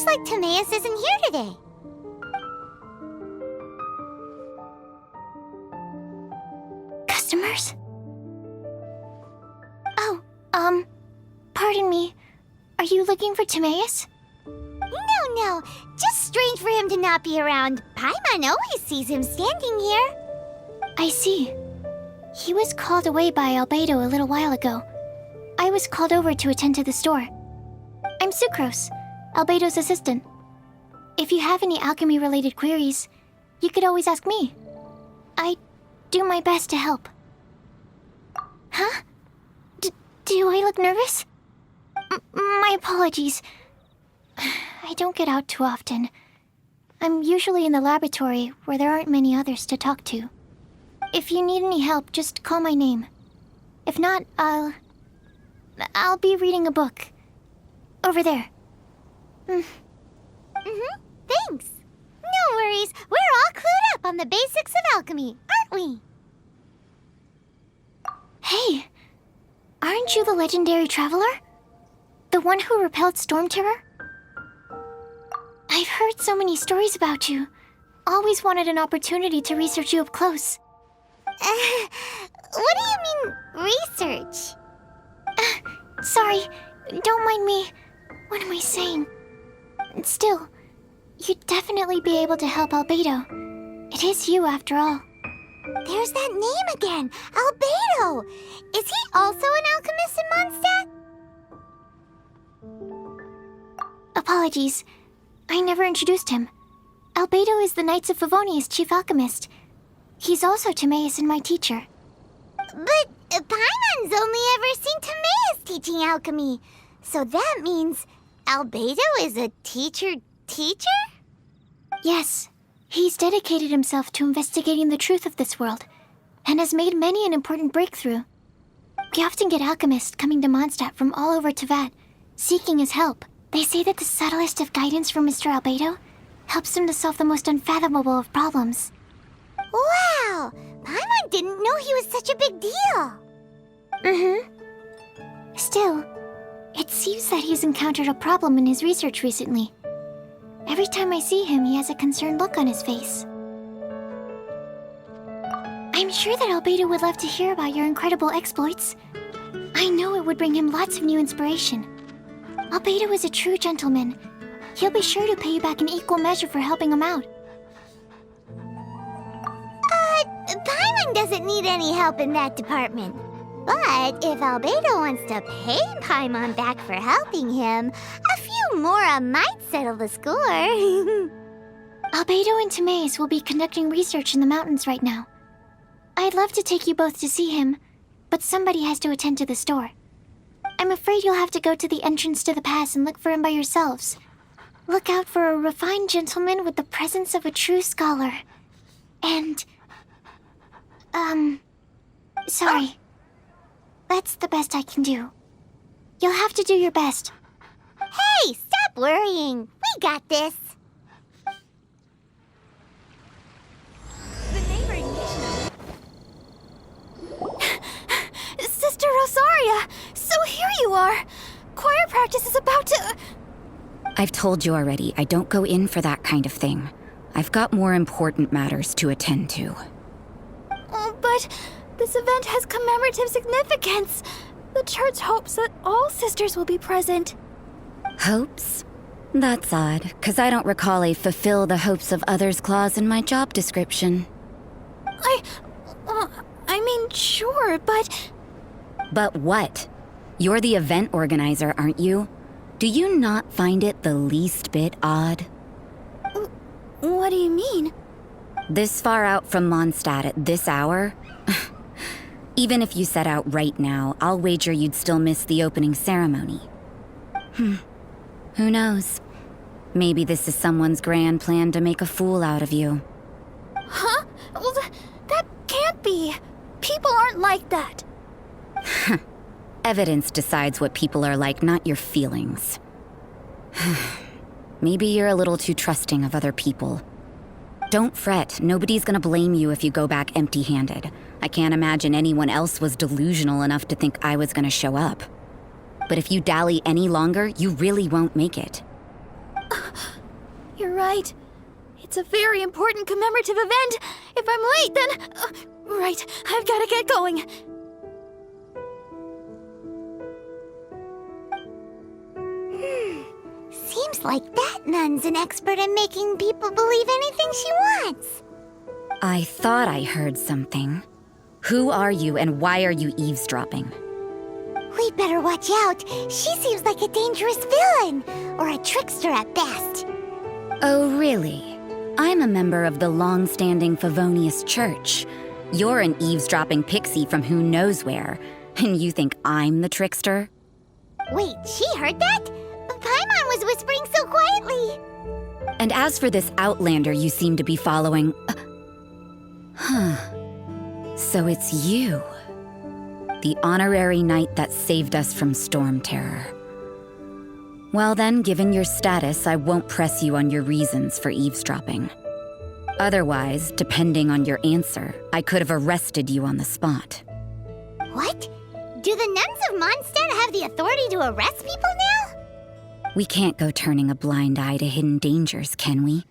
like Timaeus isn't here today. Customers? Oh, pardon me. Are you looking for Timaeus? No. Just strange for him to not be around. Paimon always sees him standing here. I see. He was called away by Albedo a little while ago. I was called over to attend to the store. I'm Sucrose, Albedo's assistant. If you have any alchemy-related queries, you could always ask me. I do my best to help. Huh? Do I look nervous? My apologies. I don't get out too often. I'm usually in the laboratory where there aren't many others to talk to. If you need any help, just call my name. If not, I'll be reading a book. Over there. Thanks. No worries. We're all clued up on the basics of alchemy, aren't we? Hey, aren't you the legendary traveler? The one who repelled Storm Terror? I've heard so many stories about you. Always wanted an opportunity to research you up close. What do you mean, research? Sorry, don't mind me. What am I saying? Still, you'd definitely be able to help Albedo. It is you, after all. There's that name again, Albedo. Is he also an alchemist in Mondstadt? Apologies. I never introduced him. Albedo is the Knights of Favonia's chief alchemist. He's also Timaeus and my teacher. But Paimon's only ever seen Timaeus teaching alchemy. So that means Albedo is a teacher? Yes. He's dedicated himself to investigating the truth of this world, and has made many an important breakthrough. We often get alchemists coming to Mondstadt from all over Teyvat, seeking his help. They say that the subtlest of guidance from Mr. Albedo helps him to solve the most unfathomable of problems. Wow! Paimon didn't know he was such a big deal. Still, it seems that he's encountered a problem in his research recently. Every time I see him, he has a concerned look on his face. I'm sure that Albedo would love to hear about your incredible exploits. I know it would bring him lots of new inspiration. Albedo is a true gentleman. He'll be sure to pay you back in equal measure for helping him out. Paimon doesn't need any help in that department. But if Albedo wants to pay Paimon back for helping him, a few more might settle the score. Albedo and Timaeus will be conducting research in the mountains right now. I'd love to take you both to see him, but somebody has to attend to the store. I'm afraid you'll have to go to the entrance to the pass and look for him by yourselves. Look out for a refined gentleman with the presence of a true scholar. And... sorry. That's the best I can do. You'll have to do your best. Hey, stop worrying. We got this. The neighboring nation. Sister Rosaria! So here you are! Choir practice is about to... I've told you already, I don't go in for that kind of thing. I've got more important matters to attend to. Oh, but this event has commemorative significance. The church hopes that all sisters will be present. Hopes? That's odd, 'cause I don't recall a fulfill the hopes of others clause in my job description. I mean, sure, but... But what? You're the event organizer, aren't you? Do you not find it the least bit odd? What do you mean? This far out from Mondstadt at this hour? Even if you set out right now, I'll wager you'd still miss the opening ceremony. Who knows? Maybe this is someone's grand plan to make a fool out of you. Huh? Well, that can't be. People aren't like that. Evidence decides what people are like, not your feelings. Maybe you're a little too trusting of other people. Don't fret, nobody's gonna blame you if you go back empty-handed. I can't imagine anyone else was delusional enough to think I was gonna show up. But if you dally any longer, you really won't make it. You're right. It's a very important commemorative event. If I'm late, then... right, I've gotta get going. Seems like that nun's an expert in making people believe anything she wants. I thought I heard something. Who are you and why are you eavesdropping? We better watch out. She seems like a dangerous villain, or a trickster at best. Oh, really? I'm a member of the long-standing Favonius Church. You're an eavesdropping pixie from who knows where, and you think I'm the trickster? Wait, she heard that? Paimon was whispering so quietly. And as for this outlander you seem to be following... So it's you. The honorary knight that saved us from storm terror. Well then, given your status, I won't press you on your reasons for eavesdropping. Otherwise, depending on your answer, I could have arrested you on the spot. What? Do the nuns of Mondstadt have the authority to arrest people now? We can't go turning a blind eye to hidden dangers, can we?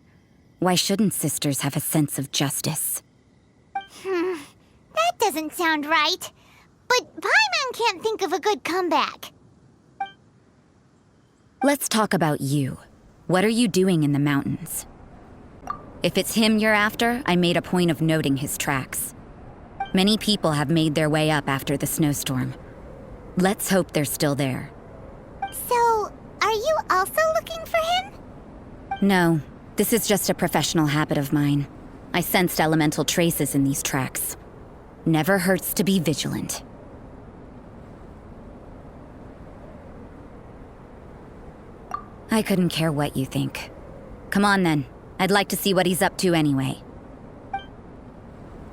Why shouldn't sisters have a sense of justice? That doesn't sound right. But Paimon can't think of a good comeback. Let's talk about you. What are you doing in the mountains? If it's him you're after, I made a point of noting his tracks. Many people have made their way up after the snowstorm. Let's hope they're still there. So, are you also looking for him? No, this is just a professional habit of mine. I sensed elemental traces in these tracks. Never hurts to be vigilant. I couldn't care what you think. Come on then. I'd like to see what he's up to anyway.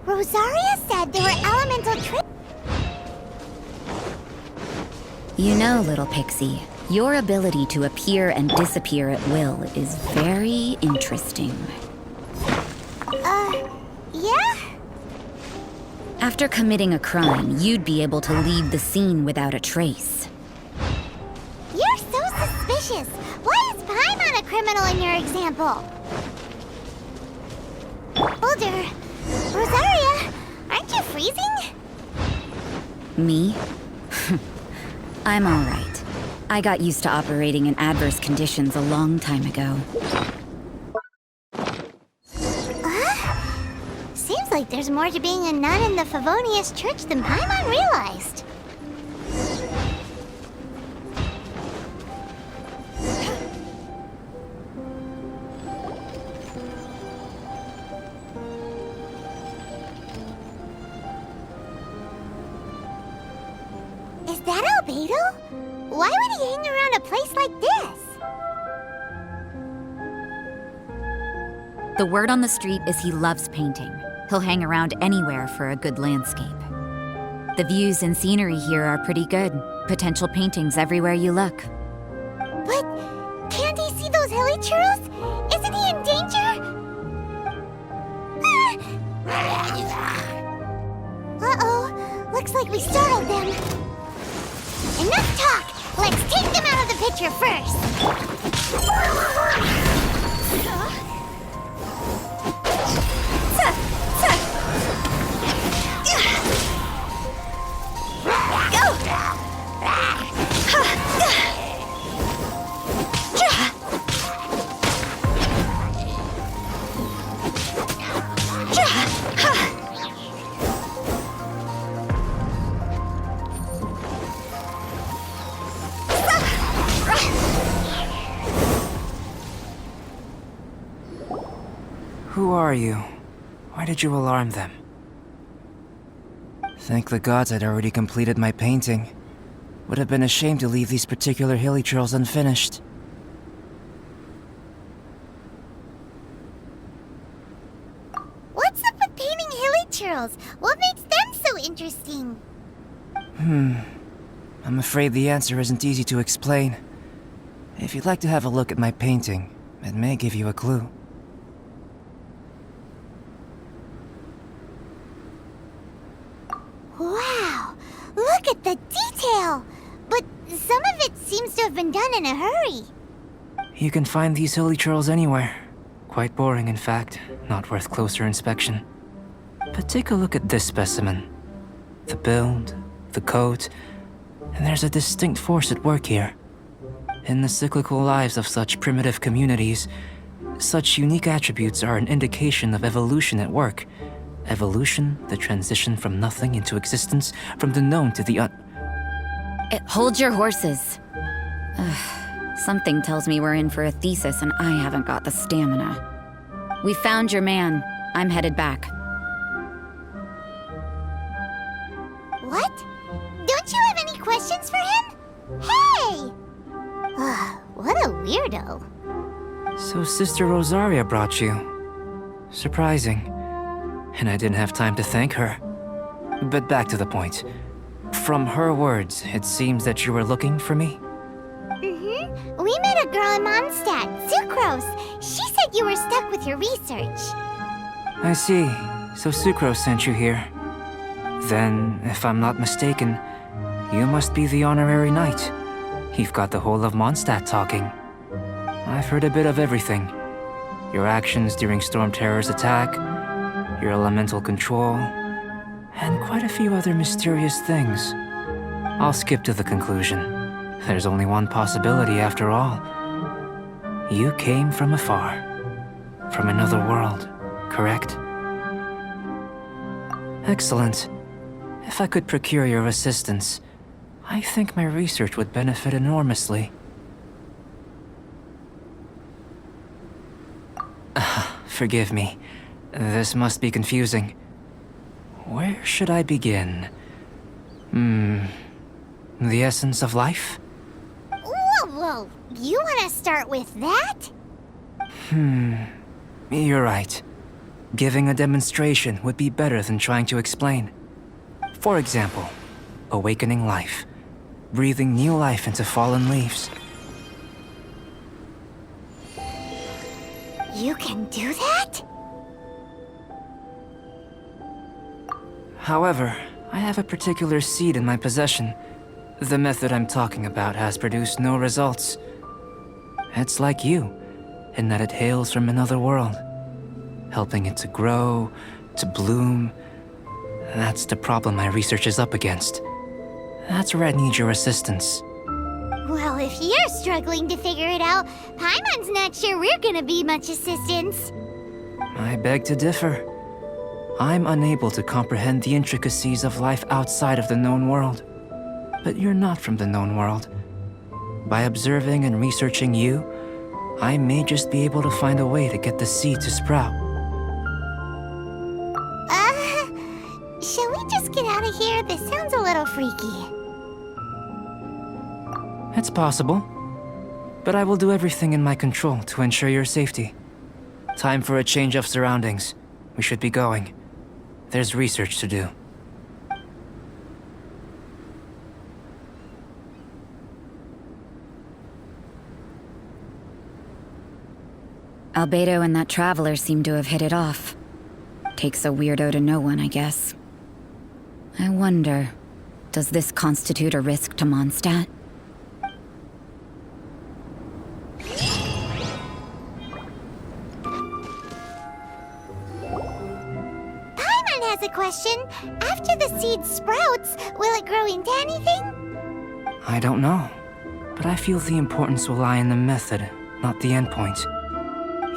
Rosaria said there were elemental traces. You know, little pixie, your ability to appear and disappear at will is very interesting. Yeah? After committing a crime, you'd be able to leave the scene without a trace. You're so suspicious. Why is Paimon a criminal in your example? Older. Rosaria, aren't you freezing? Me? I'm all right. I got used to operating in adverse conditions a long time ago. Seems like there's more to being a nun in the Favonius Church than Paimon realized. Is that Albedo? Why would he hang around a place like this? The word on the street is he loves painting. He'll hang around anywhere for a good landscape. The views and scenery here are pretty good. Potential paintings everywhere you look. But can't he see those hilichurls? Isn't he in danger? Uh-oh. Looks like we startled them. Enough talk! Let's take them out of the picture first! Who are you? Why did you alarm them? Thank the gods I'd already completed my painting. Would have been a shame to leave these particular hilichurls unfinished. What's up with painting hilichurls? What makes them so interesting? I'm afraid the answer isn't easy to explain. If you'd like to have a look at my painting, it may give you a clue. Wow! Look at the detail! But some of it seems to have been done in a hurry. You can find these hilichurls anywhere. Quite boring, in fact. Not worth closer inspection. But take a look at this specimen. The build, the coat, and there's a distinct force at work here. In the cyclical lives of such primitive communities, such unique attributes are an indication of evolution at work. Evolution, the transition from nothing into existence, from the known to the Hold your horses. Something tells me we're in for a thesis and I haven't got the stamina. We found your man. I'm headed back. What? Don't you have any questions for him? Hey! What a weirdo. So Sister Rosaria brought you. Surprising. And I didn't have time to thank her. But back to the point. From her words, it seems that you were looking for me? Mm-hmm. We met a girl in Mondstadt, Sucrose. She said you were stuck with your research. I see. So Sucrose sent you here. Then, if I'm not mistaken, you must be the honorary knight. You've got the whole of Mondstadt talking. I've heard a bit of everything. Your actions during Storm Terror's attack, your elemental control, and quite a few other mysterious things. I'll skip to the conclusion. There's only one possibility after all. You came from afar. From another world, correct? Excellent. If I could procure your assistance, I think my research would benefit enormously. Forgive me. This must be confusing. Where should I begin? The essence of life? Whoa. You want to start with that? You're right. Giving a demonstration would be better than trying to explain. For example, awakening life. Breathing new life into fallen leaves. You can do that? However, I have a particular seed in my possession. The method I'm talking about has produced no results. It's like you, in that it hails from another world. Helping it to grow, to bloom. That's the problem my research is up against. That's where I need your assistance. Well, if you're struggling to figure it out, Paimon's not sure we're gonna be much assistance. I beg to differ. I'm unable to comprehend the intricacies of life outside of the known world. But you're not from the known world. By observing and researching you, I may just be able to find a way to get the seed to sprout. Shall we just get out of here? This sounds a little freaky. It's possible. But I will do everything in my control to ensure your safety. Time for a change of surroundings. We should be going. There's research to do. Albedo and that traveler seem to have hit it off. Takes a weirdo to know one, I guess. I wonder, does this constitute a risk to Mondstadt? Paimon has a question. After the seed sprouts, will it grow into anything? I don't know. But I feel the importance will lie in the method, not the endpoint.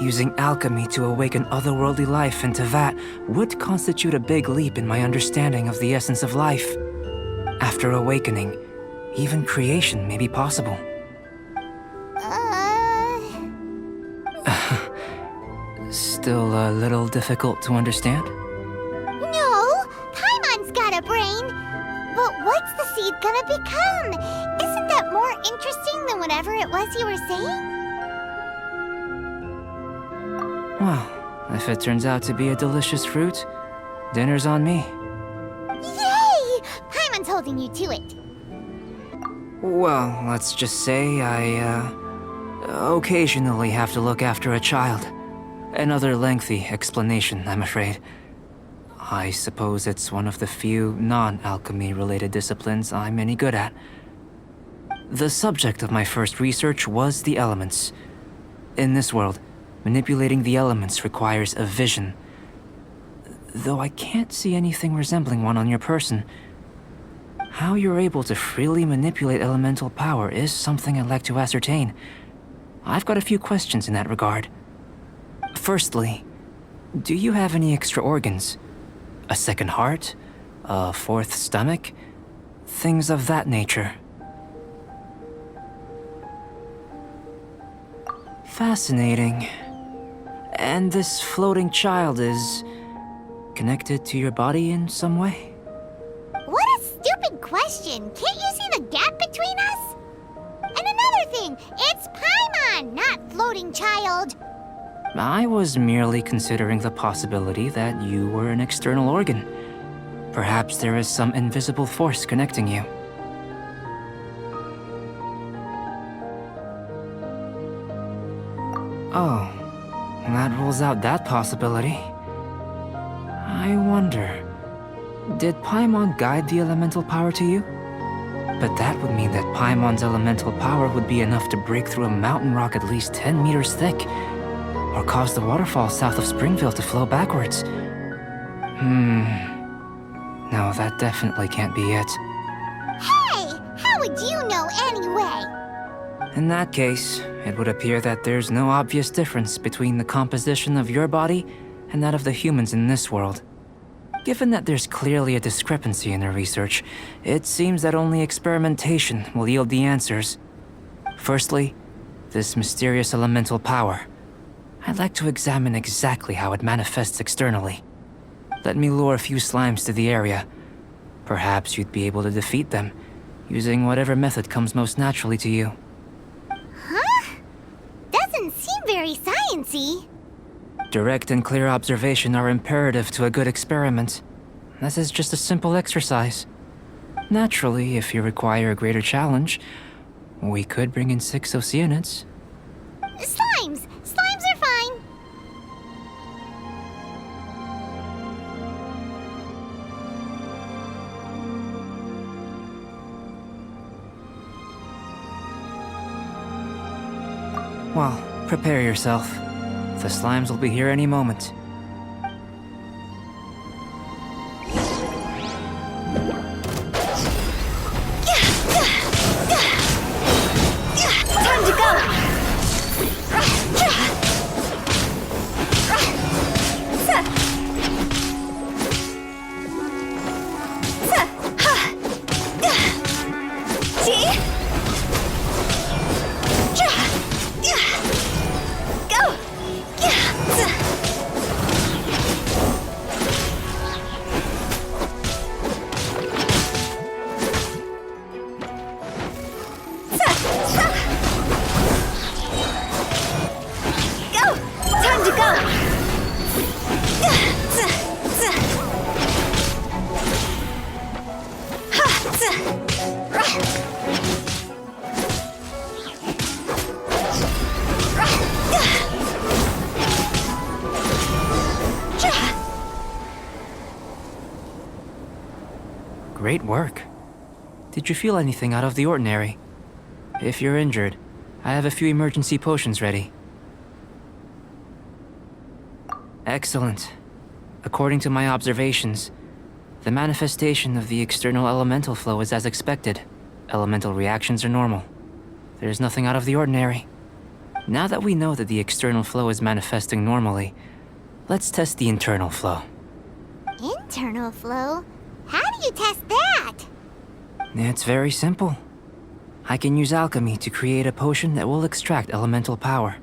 Using alchemy to awaken otherworldly life in Teyvat would constitute a big leap in my understanding of the essence of life. After awakening, even creation may be possible. Still a little difficult to understand? No, Paimon's got a brain. But what's the seed gonna become? Isn't that more interesting than whatever it was you were saying? Well, if it turns out to be a delicious fruit, dinner's on me. Yay! Paimon's holding you to it. Well, let's just say I, occasionally have to look after a child. Another lengthy explanation, I'm afraid. I suppose it's one of the few non-alchemy related disciplines I'm any good at. The subject of my first research was the elements. In this world, manipulating the elements requires a vision. Though I can't see anything resembling one on your person. How you're able to freely manipulate elemental power is something I'd like to ascertain. I've got a few questions in that regard. Firstly, do you have any extra organs? A second heart? A fourth stomach? Things of that nature. Fascinating. And this floating child is connected to your body in some way? What a stupid question! Can't you see the gap between us? And another thing, it's Paimon, not floating child. I was merely considering the possibility that you were an external organ. Perhaps there is some invisible force connecting you. Oh, that rules out that possibility. I wonder, did Paimon guide the elemental power to you? But that would mean that Paimon's elemental power would be enough to break through a mountain rock at least 10 meters thick, or cause the waterfall south of Springville to flow backwards. No, that definitely can't be it. Hey, how would you know anyway? In that case, it would appear that there's no obvious difference between the composition of your body and that of the humans in this world. Given that there's clearly a discrepancy in their research, it seems that only experimentation will yield the answers. Firstly, this mysterious elemental power. I'd like to examine exactly how it manifests externally. Let me lure a few slimes to the area. Perhaps you'd be able to defeat them, using whatever method comes most naturally to you. Huh? Doesn't seem very sciencey. Direct and clear observation are imperative to a good experiment. This is just a simple exercise. Naturally, if you require a greater challenge, we could bring in 6 Oceanids. Slimes! Slimes are fine! Well, prepare yourself. The slimes will be here any moment. Time to go! Great work. Did you feel anything out of the ordinary? If you're injured, I have a few emergency potions ready. Excellent. According to my observations, the manifestation of the external elemental flow is as expected. Elemental reactions are normal. There's nothing out of the ordinary. Now that we know that the external flow is manifesting normally, let's test the internal flow. Internal flow? How do you test that? It's very simple. I can use alchemy to create a potion that will extract elemental power.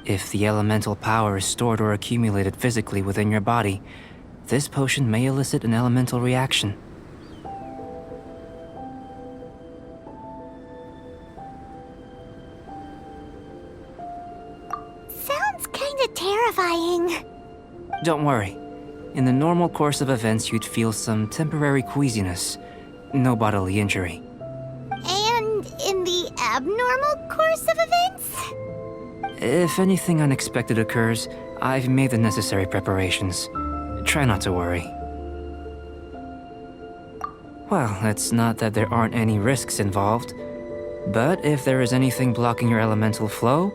If the elemental power is stored or accumulated physically within your body, this potion may elicit an elemental reaction. Sounds kinda terrifying. Don't worry. In the normal course of events, you'd feel some temporary queasiness. No bodily injury. And in the abnormal course of events? If anything unexpected occurs, I've made the necessary preparations. Try not to worry. Well, it's not that there aren't any risks involved, but if there is anything blocking your elemental flow,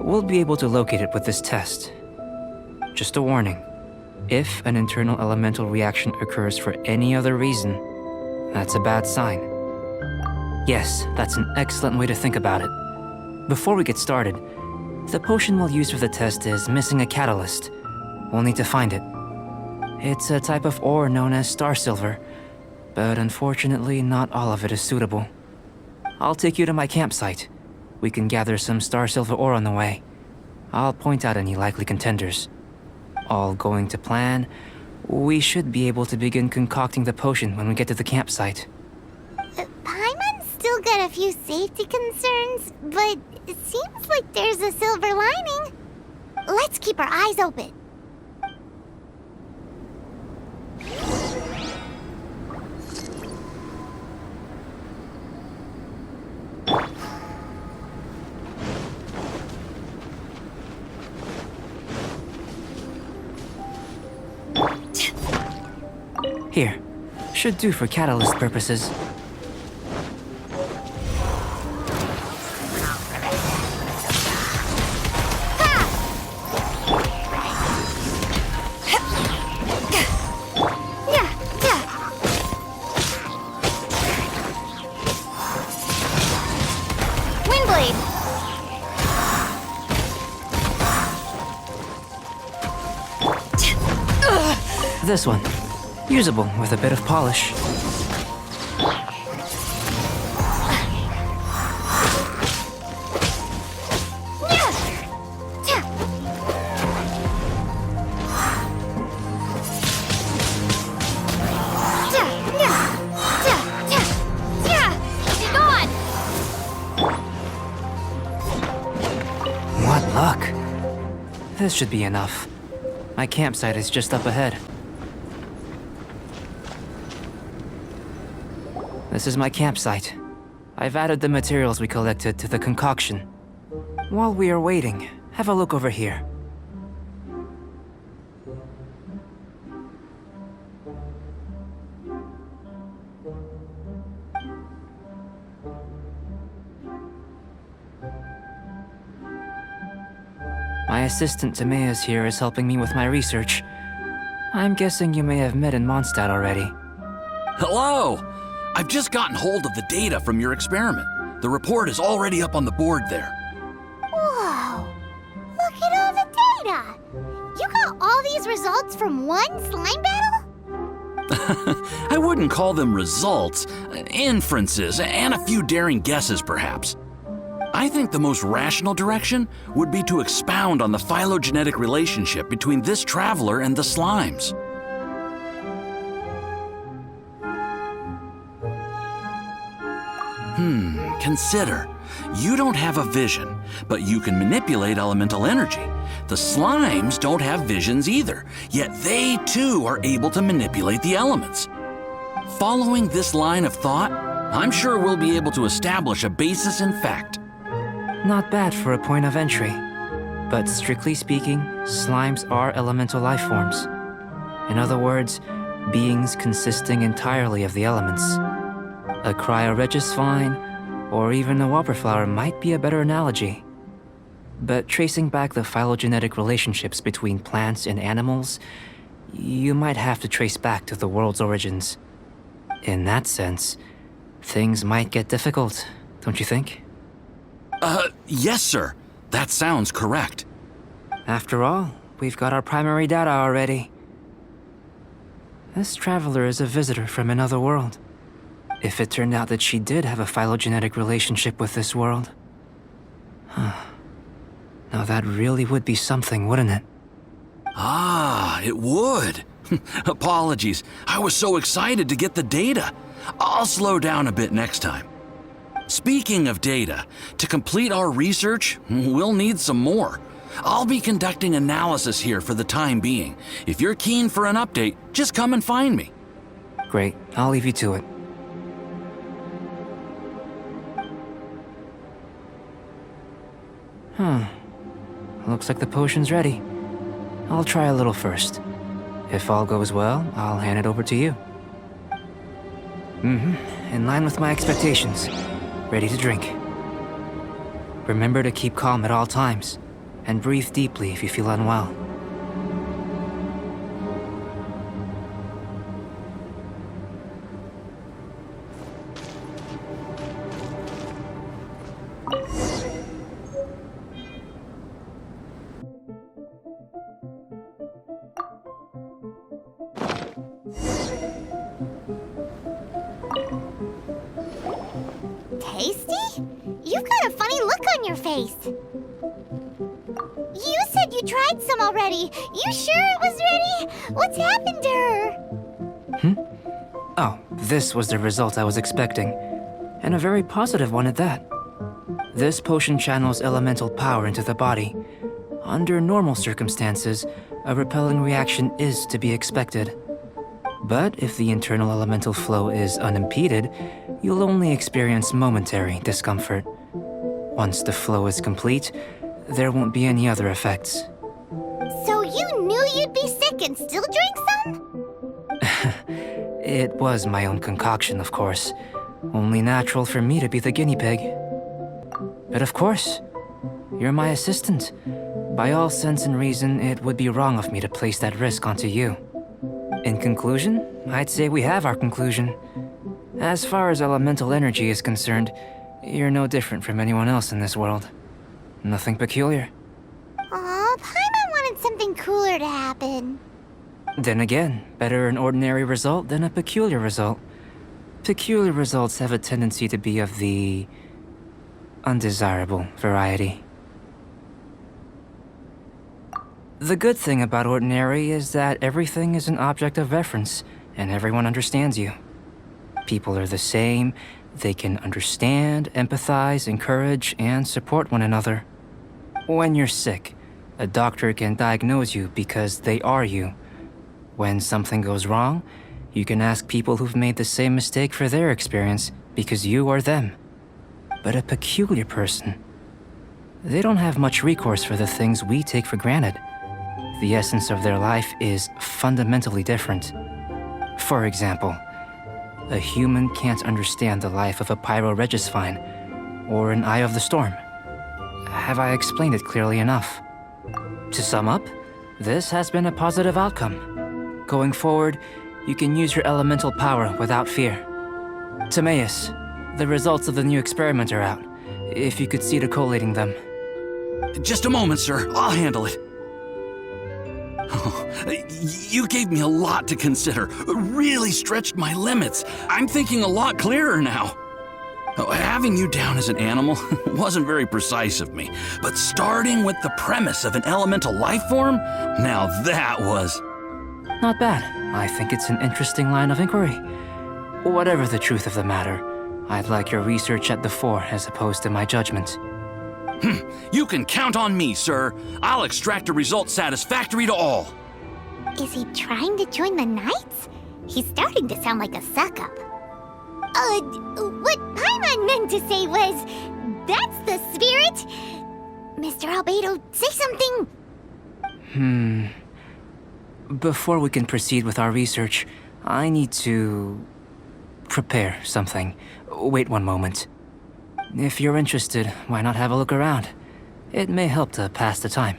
We'll be able to locate it with this test. Just a warning. If an internal elemental reaction occurs for any other reason, that's a bad sign. Yes, that's an excellent way to think about it. Before we get started, the potion we'll use for the test is missing a catalyst. We'll need to find it. It's a type of ore known as Starsilver, but unfortunately not all of it is suitable. I'll take you to my campsite. We can gather some Starsilver ore on the way. I'll point out any likely contenders. All going to plan, we should be able to begin concocting the potion when we get to the campsite. Paimon's still got a few safety concerns, but it seems like there's a silver lining. Let's keep our eyes open. Here. Should do for catalyst purposes. This one. Usable with a bit of polish. What luck. This should be enough. My campsite is just up ahead. This is my campsite. I've added the materials we collected to the concoction. While we are waiting, have a look over here. My assistant Temea's here is helping me with my research. I'm guessing you may have met in Mondstadt already. Hello! I've just gotten hold of the data from your experiment. The report is already up on the board there. Whoa! Look at all the data! You got all these results from one slime battle? I wouldn't call them results, inferences, and a few daring guesses perhaps. I think the most rational direction would be to expound on the phylogenetic relationship between this traveler and the slimes. Consider. You don't have a vision, but you can manipulate elemental energy. The slimes don't have visions either, yet they too are able to manipulate the elements. Following this line of thought, I'm sure we'll be able to establish a basis in fact. Not bad for a point of entry. But strictly speaking, slimes are elemental life forms. In other words, beings consisting entirely of the elements. A cryoregis vine, or even a wildflower might be a better analogy. But tracing back the phylogenetic relationships between plants and animals, you might have to trace back to the world's origins. In that sense, things might get difficult, don't you think? Yes, sir. That sounds correct. After all, we've got our primary data already. This traveler is a visitor from another world. If it turned out that she did have a phylogenetic relationship with this world. Now that really would be something, wouldn't it? Ah, it would. Apologies. I was so excited to get the data. I'll slow down a bit next time. Speaking of data, to complete our research, we'll need some more. I'll be conducting analysis here for the time being. If you're keen for an update, just come and find me. Great, I'll leave you to it. Looks like the potion's ready. I'll try a little first. If all goes well, I'll hand it over to you. In line with my expectations. Ready to drink. Remember to keep calm at all times. and breathe deeply if you feel unwell. Tasty? You've got a funny look on your face. You said you tried some already. You sure it was ready? What's happened to her? Oh, this was the result I was expecting, and a very positive one at that. This potion channels elemental power into the body. Under normal circumstances, a repelling reaction is to be expected. But if the internal elemental flow is unimpeded, you'll only experience momentary discomfort. Once the flow is complete, there won't be any other effects. So you knew you'd be sick and still drank some? It was my own concoction, of course. Only natural for me to be the guinea pig. But of course, you're my assistant. By all sense and reason, it would be wrong of me to place that risk onto you. In conclusion, I'd say we have our conclusion. As far as elemental energy is concerned, you're no different from anyone else in this world. Nothing peculiar. Aw, Paimon wanted something cooler to happen. Then again, better an ordinary result than a peculiar result. Peculiar results have a tendency to be of the undesirable variety. The good thing about ordinary is that everything is an object of reference, and everyone understands you. People are the same, they can understand, empathize, encourage, and support one another. When you're sick, a doctor can diagnose you because they are you. When something goes wrong, you can ask people who've made the same mistake for their experience because you are them. But a peculiar person, they don't have much recourse for the things we take for granted. The essence of their life is fundamentally different. For example, a human can't understand the life of a pyroregisvine or an Eye of the Storm. Have I explained it clearly enough? To sum up, this has been a positive outcome. Going forward, you can use your elemental power without fear. Timaeus, the results of the new experiment are out. If you could see to collating them. Just a moment, sir. I'll handle it. You gave me a lot to consider. Really stretched my limits. I'm thinking a lot clearer now. Having you down as an animal wasn't very precise of me, but starting with the premise of an elemental life form, now that was... Not bad. I think it's an interesting line of inquiry. Whatever the truth of the matter, I'd like your research at the fore as opposed to my judgment. You can count on me, sir. I'll extract a result satisfactory to all. Is he trying to join the Knights? He's starting to sound like a suck-up. What Paimon meant to say was, that's the spirit. Mr. Albedo, say something. Before we can proceed with our research, I need to prepare something. Wait one moment. If you're interested, why not have a look around? It may help to pass the time.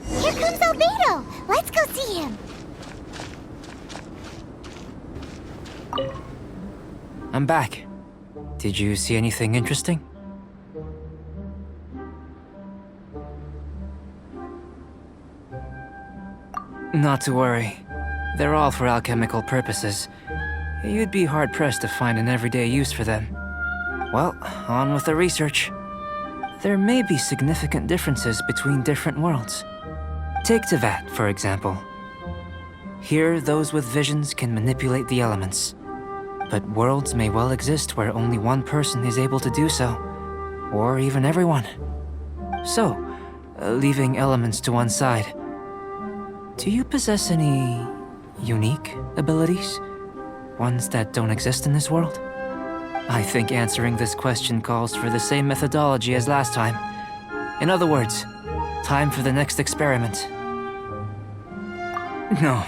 Here comes Albedo. Let's go see him. I'm back. Did you see anything interesting? Not to worry. They're all for alchemical purposes. You'd be hard-pressed to find an everyday use for them. Well, on with the research. There may be significant differences between different worlds. Take Teyvat, for example. Here, those with visions can manipulate the elements. But worlds may well exist where only one person is able to do so. Or even everyone. So, leaving elements to one side, do you possess any unique abilities? Ones that don't exist in this world? I think answering this question calls for the same methodology as last time. In other words, time for the next experiment. No.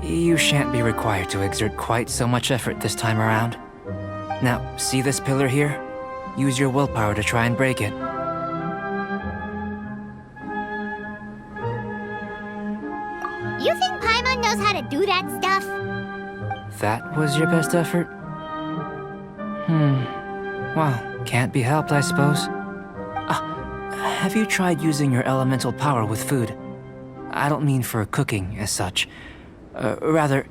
You shan't be required to exert quite so much effort this time around. Now, see this pillar here? Use your willpower to try and break it. You think Paimon knows how to do that stuff? That was your best effort? Well, can't be helped, I suppose. Have you tried using your elemental power with food? I don't mean for cooking, as such. Rather,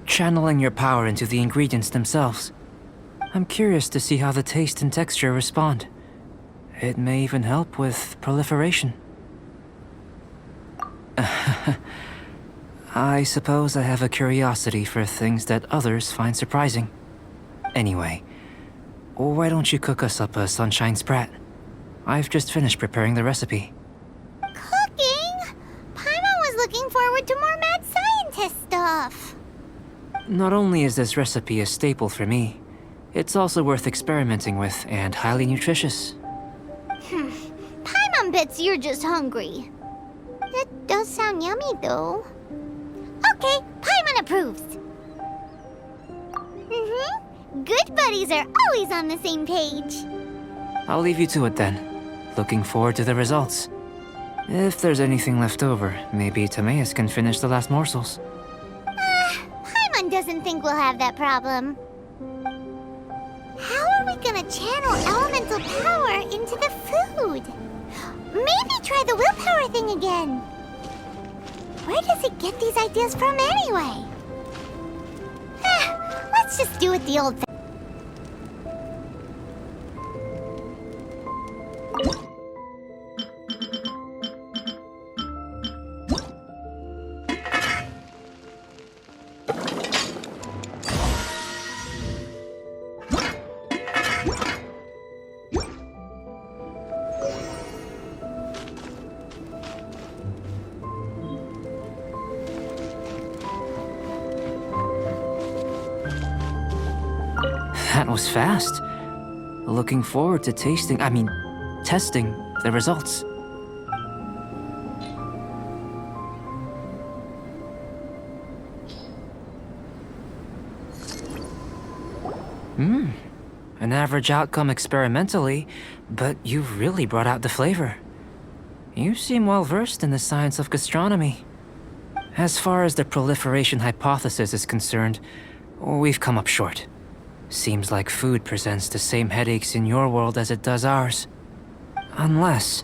channeling your power into the ingredients themselves. I'm curious to see how the taste and texture respond. It may even help with proliferation. I suppose I have a curiosity for things that others find surprising. Anyway, why don't you cook us up a Sunshine Sprat? I've just finished preparing the recipe. Cooking? Paimon was looking forward to more mad scientist stuff. Not only is this recipe a staple for me, it's also worth experimenting with and highly nutritious. Paimon bets you're just hungry. That does sound yummy, though. Okay, Paimon approves. Good buddies are always on the same page. I'll leave you to it then. Looking forward to the results. If there's anything left over, maybe Timaeus can finish the last morsels. Paimon doesn't think we'll have that problem. How are we gonna channel elemental power into the food? Maybe try the willpower thing again. Where does it get these ideas from anyway? Let's just do it the old That was fast. Looking forward to testing the results. An average outcome experimentally, but you've really brought out the flavor. You seem well versed in the science of gastronomy. As far as the proliferation hypothesis is concerned, we've come up short. Seems like food presents the same headaches in your world as it does ours. Unless...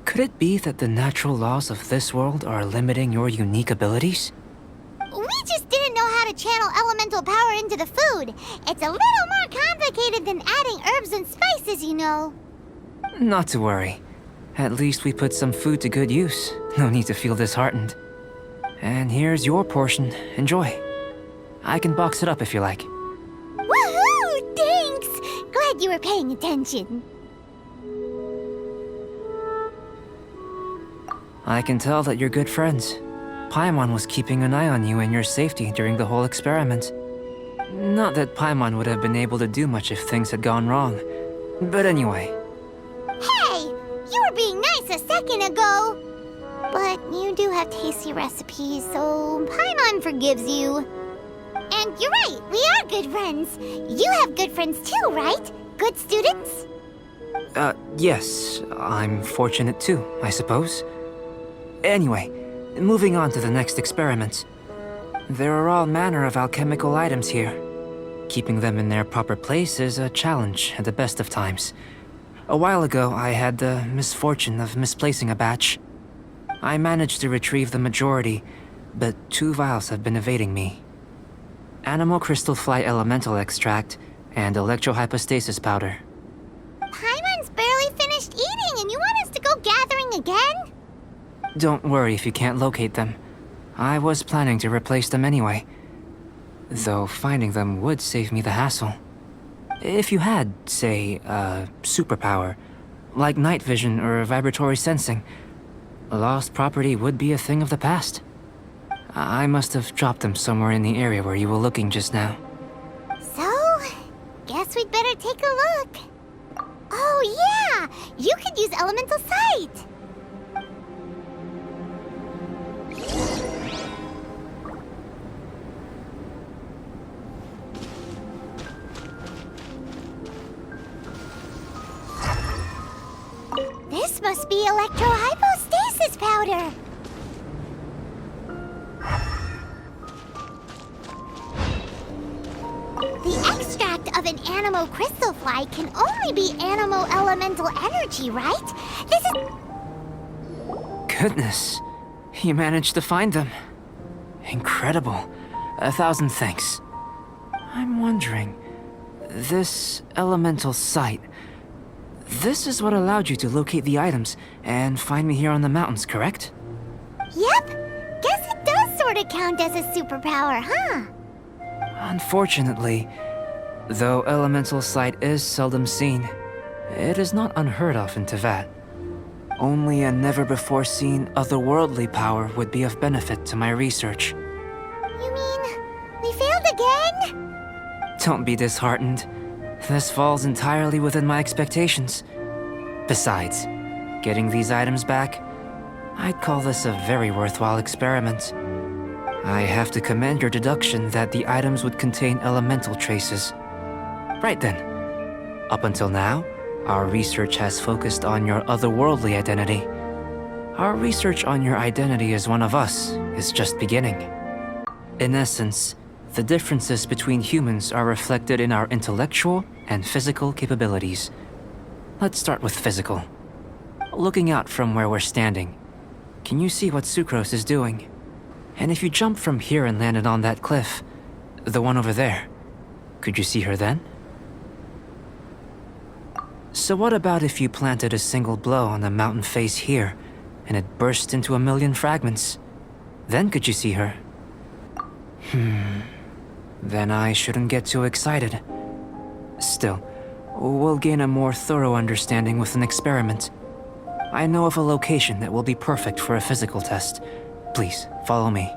could it be that the natural laws of this world are limiting your unique abilities? We just didn't know how to channel elemental power into the food. It's a little more complicated than adding herbs and spices, you know. Not to worry. At least we put some food to good use. No need to feel disheartened. And here's your portion. Enjoy. I can box it up if you like. Woohoo! Thanks! Glad you were paying attention. I can tell that you're good friends. Paimon was keeping an eye on you and your safety during the whole experiment. Not that Paimon would have been able to do much if things had gone wrong. But anyway. Hey! You were being nice a second ago! But you do have tasty recipes, so Paimon forgives you. And you're right, we are good friends. You have good friends too, right? Good students? Yes. I'm fortunate too, I suppose. Anyway, moving on to the next experiment. There are all manner of alchemical items here. Keeping them in their proper place is a challenge at the best of times. A while ago, I had the misfortune of misplacing a batch. I managed to retrieve the majority, but 2 vials have been evading me. animal crystal fly elemental extract, and electrohypostasis powder. Paimon's barely finished eating and you want us to go gathering again? Don't worry if you can't locate them. I was planning to replace them anyway. Though finding them would save me the hassle. If you had, say, a superpower, like night vision or vibratory sensing, lost property would be a thing of the past. I must have dropped them somewhere in the area where you were looking just now. So, guess we'd better take a look. Oh yeah! You could use elemental sight! This must be electrohypostasis powder! The extract of an animo crystal fly can only be animo elemental energy, right? This is... Goodness, you managed to find them. Incredible. 1,000 thanks. I'm wondering, this elemental sight, this is what allowed you to locate the items and find me here on the mountains, correct? Yep! Guess it does sort of count as a superpower, huh? Unfortunately, though elemental sight is seldom seen, it is not unheard of in Teyvat. Only a never-before-seen otherworldly power would be of benefit to my research. You mean, we failed again? Don't be disheartened. This falls entirely within my expectations. Besides, getting these items back, I'd call this a very worthwhile experiment. I have to commend your deduction that the items would contain elemental traces. Right then. Up until now, our research has focused on your otherworldly identity. Our research on your identity as one of us is just beginning. In essence, the differences between humans are reflected in our intellectual and physical capabilities. Let's start with physical. Looking out from where we're standing, can you see what Sucrose is doing? And if you jump from here and landed on that cliff, the one over there, could you see her then? So what about if you planted a single blow on the mountain face here, and it burst into 1,000,000 fragments? Then could you see her? Then I shouldn't get too excited. Still, we'll gain a more thorough understanding with an experiment. I know of a location that will be perfect for a physical test. Please, follow me.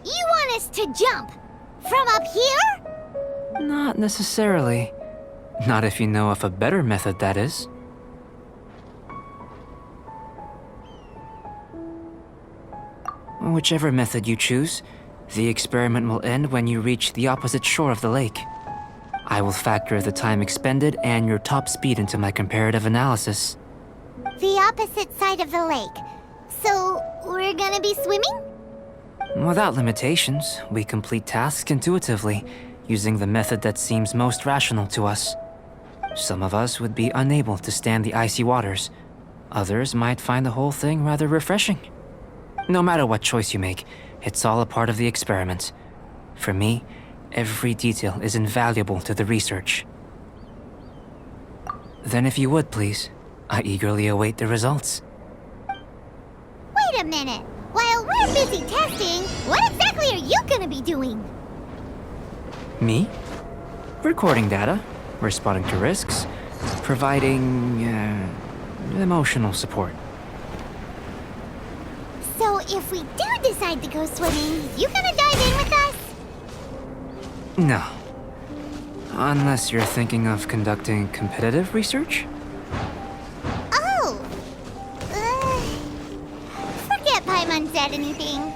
You want us to jump? From up here? Not necessarily. Not if you know of a better method, that is. Whichever method you choose, the experiment will end when you reach the opposite shore of the lake. I will factor the time expended and your top speed into my comparative analysis. The opposite side of the lake. So, we're gonna be swimming? Without limitations, we complete tasks intuitively, using the method that seems most rational to us. Some of us would be unable to stand the icy waters. Others might find the whole thing rather refreshing. No matter what choice you make, it's all a part of the experiment. For me, every detail is invaluable to the research. Then if you would, please, I eagerly await the results. Wait a minute! While we're busy testing, what exactly are you gonna be doing? Me? Recording data, responding to risks, providing, emotional support. So if we do decide to go swimming, you gonna dive in with us? No. Unless you're thinking of conducting competitive research? Oh! Forget Paimon said anything.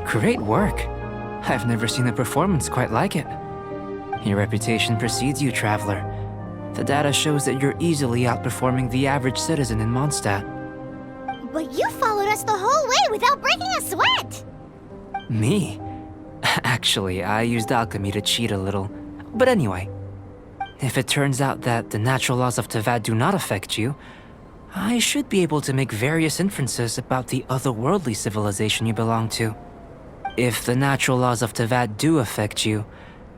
Great work. I've never seen a performance quite like it. Your reputation precedes you, Traveler. The data shows that you're easily outperforming the average citizen in Mondstadt. But you followed us the whole way without breaking a sweat! Me? Actually, I used alchemy to cheat a little. But anyway, if it turns out that the natural laws of Teyvat do not affect you, I should be able to make various inferences about the otherworldly civilization you belong to. If the natural laws of Teyvat do affect you,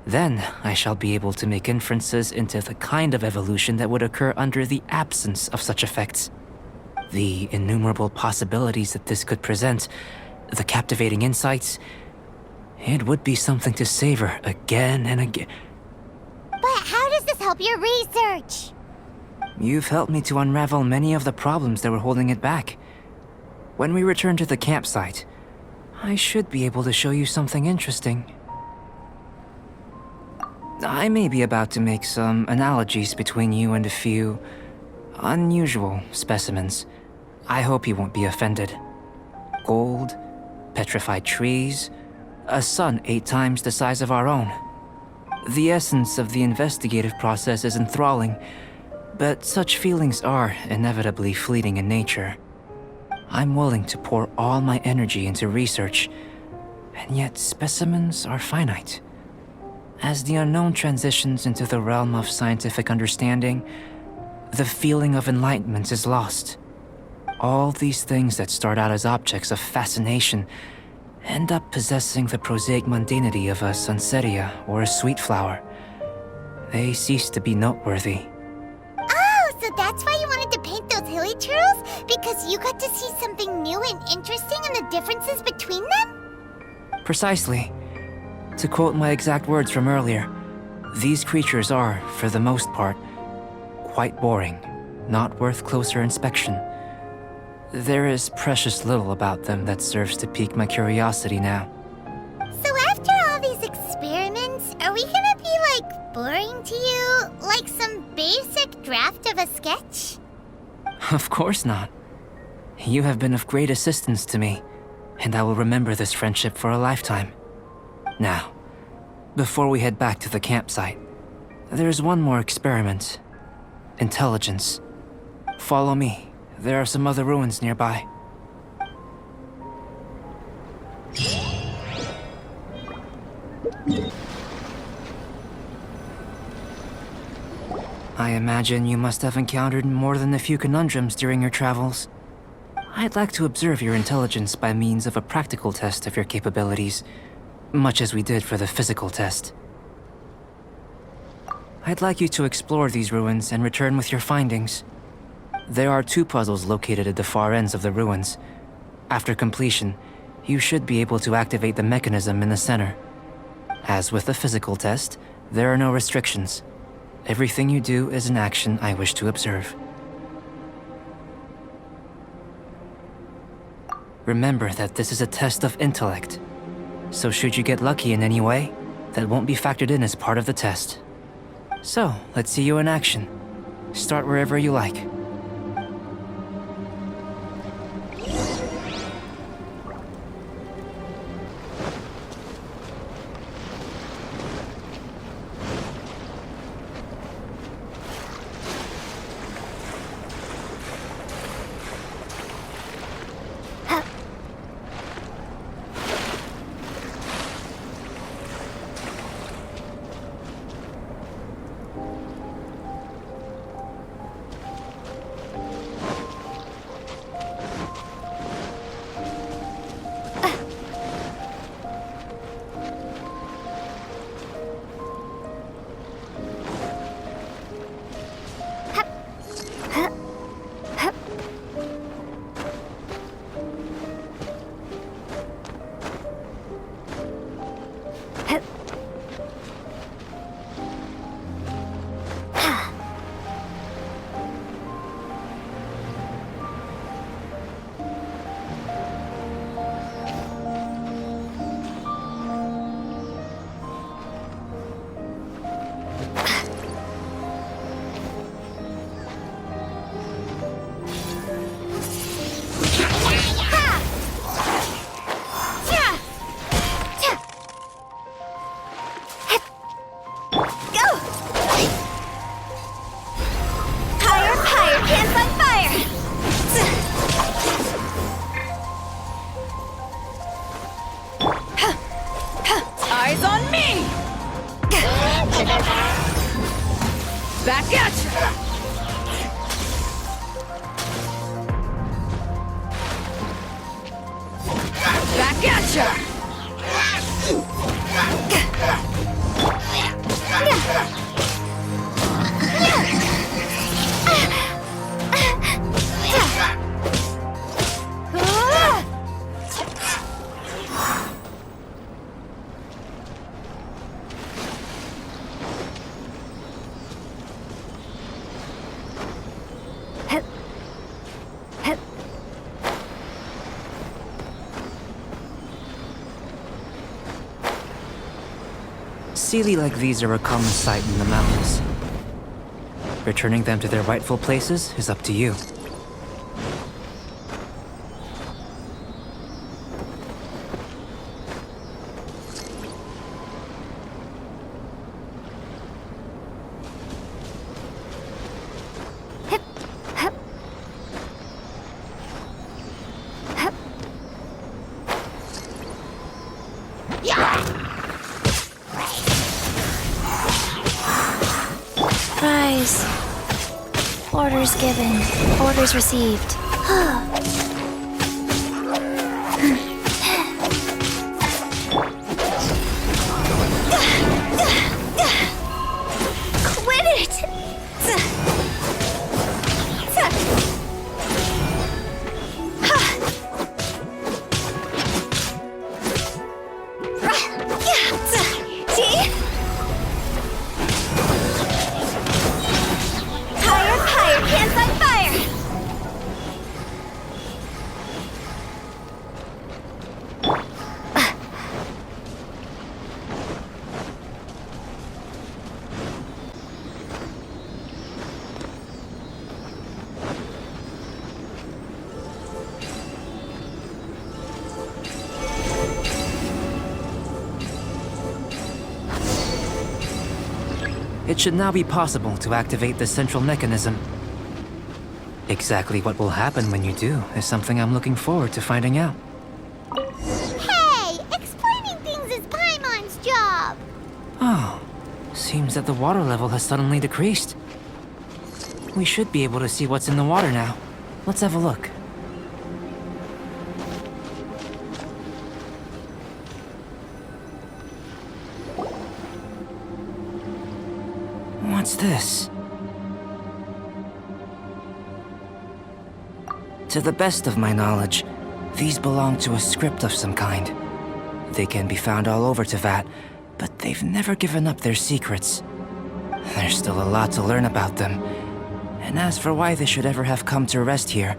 then I shall be able to make inferences into the kind of evolution that would occur under the absence of such effects. The innumerable possibilities that this could present, the captivating insights, it would be something to savor again and again. But how does this help your research? You've helped me to unravel many of the problems that were holding it back. When we return to the campsite, I should be able to show you something interesting. I may be about to make some analogies between you and a few unusual specimens. I hope you won't be offended. Gold, petrified trees, a sun 8 times the size of our own. The essence of the investigative process is enthralling, but such feelings are inevitably fleeting in nature. I'm willing to pour all my energy into research, and yet specimens are finite. As the unknown transitions into the realm of scientific understanding, the feeling of enlightenment is lost. All these things that start out as objects of fascination end up possessing the prosaic mundanity of a sunsettia or a sweet flower. They cease to be noteworthy. Oh, so that's why you wanted to paint those hilichurls? Because you got to see something new and interesting and the differences between them? Precisely. To quote my exact words from earlier, these creatures are, for the most part, quite boring, not worth closer inspection. There is precious little about them that serves to pique my curiosity now. So after all these experiments, are we gonna be, boring to you? Like some basic draft of a sketch? Of course not. You have been of great assistance to me, and I will remember this friendship for a lifetime. Now, before we head back to the campsite, there's one more experiment. Intelligence. Follow me. There are some other ruins nearby. I imagine you must have encountered more than a few conundrums during your travels. I'd like to observe your intelligence by means of a practical test of your capabilities, much as we did for the physical test. I'd like you to explore these ruins and return with your findings. There are 2 puzzles located at the far ends of the ruins. After completion, you should be able to activate the mechanism in the center. As with the physical test, there are no restrictions. Everything you do is an action I wish to observe. Remember that this is a test of intellect, so should you get lucky in any way, that won't be factored in as part of the test. So, let's see you in action. Start wherever you like. Eyes on me! Back at you! Back at you! Sealy like these are a common sight in the mountains. Returning them to their rightful places is up to you. Rise. Orders given. Orders received. Quit it! It should now be possible to activate the central mechanism. Exactly what will happen when you do is something I'm looking forward to finding out. Hey! Explaining things is Paimon's job! Oh, seems that the water level has suddenly decreased. We should be able to see what's in the water now. Let's have a look. What's this? To the best of my knowledge, these belong to a script of some kind. They can be found all over Teyvat, but they've never given up their secrets. There's still a lot to learn about them. And as for why they should ever have come to rest here,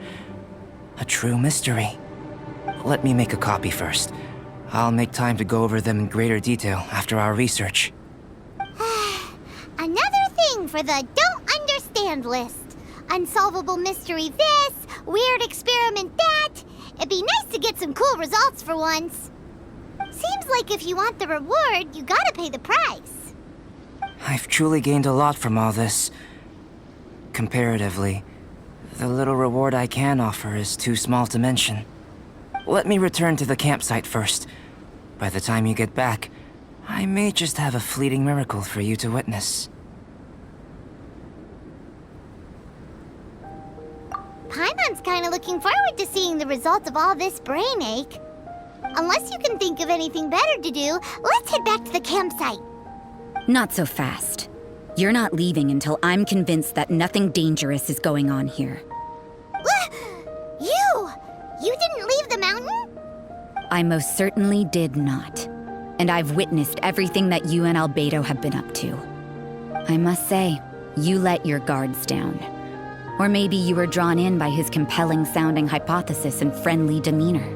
a true mystery. Let me make a copy first. I'll make time to go over them in greater detail after our research. Another thing for the don't understand list. Unsolvable mystery this, weird experiment that. It'd be nice to get some cool results for once. Seems like if you want the reward, you gotta pay the price. I've truly gained a lot from all this. Comparatively, the little reward I can offer is too small to mention. Let me return to the campsite first. By the time you get back, I may just have a fleeting miracle for you to witness. Paimon's kinda looking forward to seeing the results of all this brain ache. Unless you can think of anything better to do, let's head back to the campsite. Not so fast. You're not leaving until I'm convinced that nothing dangerous is going on here. You didn't leave the mountain? I most certainly did not. And I've witnessed everything that you and Albedo have been up to. I must say, you let your guards down. Or maybe you were drawn in by his compelling-sounding hypothesis and friendly demeanor.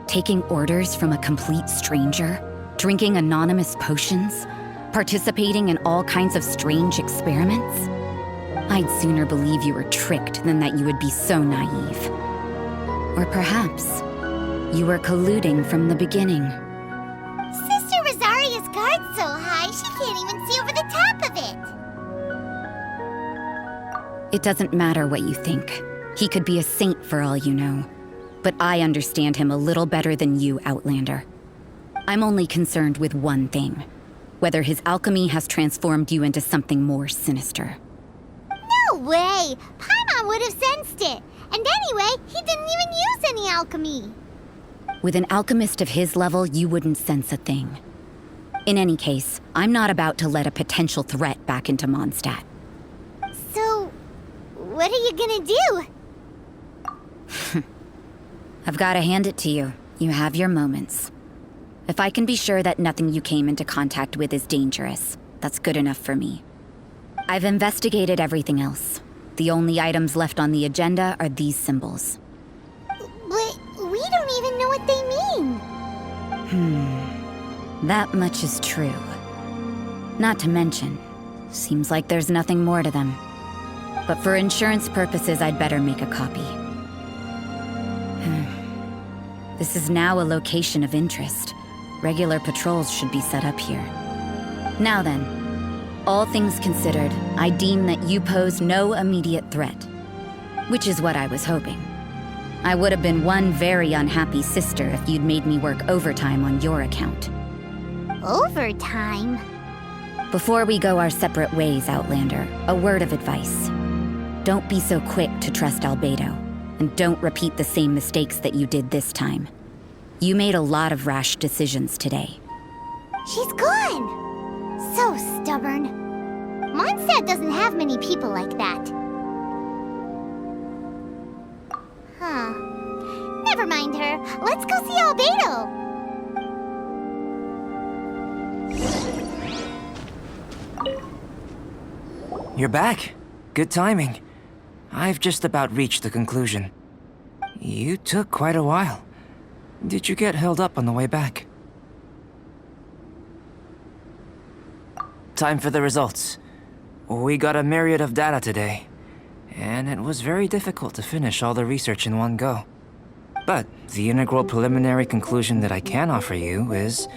Taking orders from a complete stranger, drinking anonymous potions, participating in all kinds of strange experiments? I'd sooner believe you were tricked than that you would be so naive. Or perhaps you were colluding from the beginning. Sister Rosaria's guard's so high, she can't even see over the top of it. It doesn't matter what you think. He could be a saint for all you know. But I understand him a little better than you, Outlander. I'm only concerned with one thing. Whether his alchemy has transformed you into something more sinister. No way! Paimon would have sensed it. And anyway, he didn't even use any alchemy. With an alchemist of his level, you wouldn't sense a thing. In any case, I'm not about to let a potential threat back into Mondstadt. So, what are you gonna do? I've got to hand it to you. You have your moments. If I can be sure that nothing you came into contact with is dangerous, that's good enough for me. I've investigated everything else. The only items left on the agenda are these symbols. But we don't even know what they mean. That much is true. Not to mention, seems like there's nothing more to them. But for insurance purposes, I'd better make a copy. This is now a location of interest. Regular patrols should be set up here. Now then, all things considered, I deem that you pose no immediate threat. Which is what I was hoping. I would have been one very unhappy sister if you'd made me work overtime on your account. Overtime? Before we go our separate ways, Outlander, a word of advice. Don't be so quick to trust Albedo, and don't repeat the same mistakes that you did this time. You made a lot of rash decisions today. She's gone! So stubborn. Mondstadt doesn't have many people like that. Huh. Never mind her. Let's go see Albedo. You're back. Good timing. I've just about reached the conclusion. You took quite a while. Did you get held up on the way back? Time for the results. We got a myriad of data today, and it was very difficult to finish all the research in one go. But the integral preliminary conclusion that I can offer you is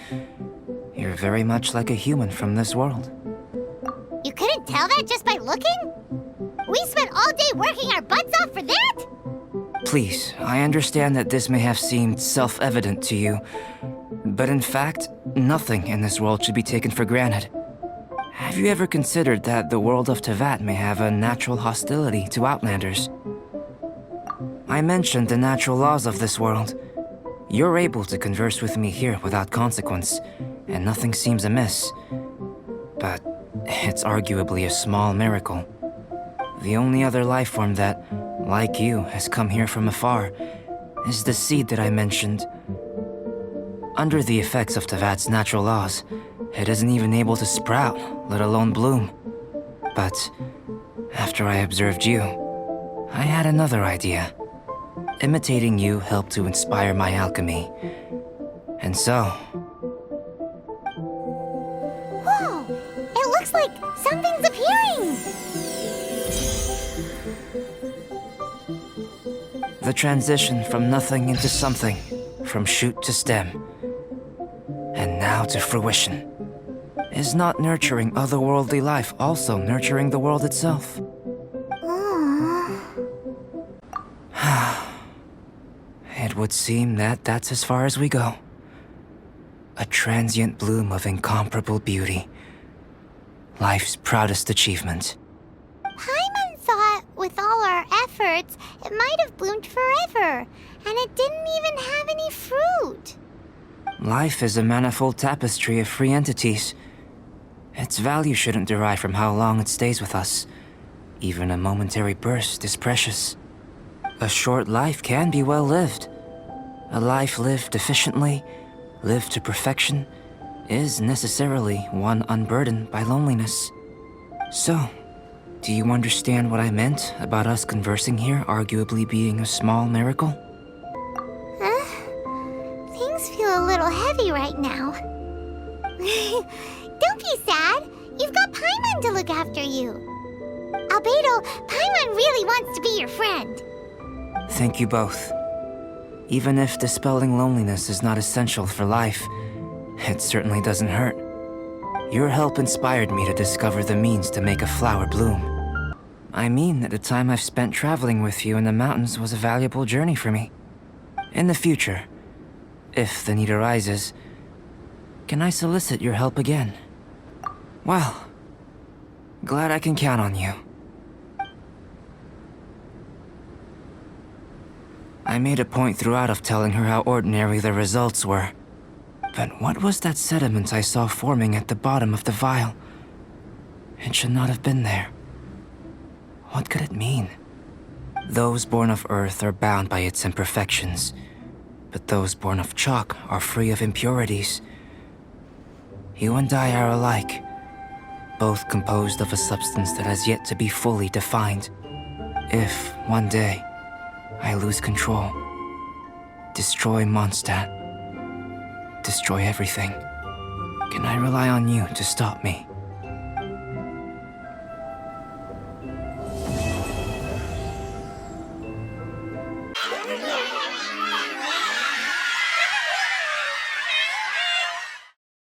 you're very much like a human from this world. You couldn't tell that just by looking? We spent all day working our butts off for that? Please, I understand that this may have seemed self-evident to you, but in fact, nothing in this world should be taken for granted. Have you ever considered that the world of Teyvat may have a natural hostility to Outlanders? I mentioned the natural laws of this world. You're able to converse with me here without consequence, and nothing seems amiss. But it's arguably a small miracle. The only other life form that, like you, has come here from afar is the seed that I mentioned. Under the effects of Teyvat's natural laws, it isn't even able to sprout, let alone bloom. But after I observed you, I had another idea. Imitating you helped to inspire my alchemy. And so... Whoa! It looks like something's appearing! The transition from nothing into something, from shoot to stem, and now to fruition. Is not nurturing otherworldly life also nurturing the world itself? It would seem that that's as far as we go. A transient bloom of incomparable beauty. Life's proudest achievement. Paimon thought with all our efforts, it might have bloomed forever, and it didn't even have any fruit. Life is a manifold tapestry of free entities. Its value shouldn't derive from how long it stays with us. Even a momentary burst is precious. A short life can be well lived. A life lived efficiently, lived to perfection, is necessarily one unburdened by loneliness. So, do you understand what I meant about us conversing here arguably being a small miracle? Things feel a little heavy right now. Don't be sad. You've got Paimon to look after you. Albedo, Paimon really wants to be your friend. Thank you both. Even if dispelling loneliness is not essential for life, it certainly doesn't hurt. Your help inspired me to discover the means to make a flower bloom. I mean that the time I've spent traveling with you in the mountains was a valuable journey for me. In the future, if the need arises, can I solicit your help again? Well, glad I can count on you. I made a point throughout of telling her how ordinary the results were. But what was that sediment I saw forming at the bottom of the vial? It should not have been there. What could it mean? Those born of Earth are bound by its imperfections, but those born of chalk are free of impurities. You and I are alike, both composed of a substance that has yet to be fully defined. If, one day, I lose control, destroy Mondstadt, destroy everything, can I rely on you to stop me?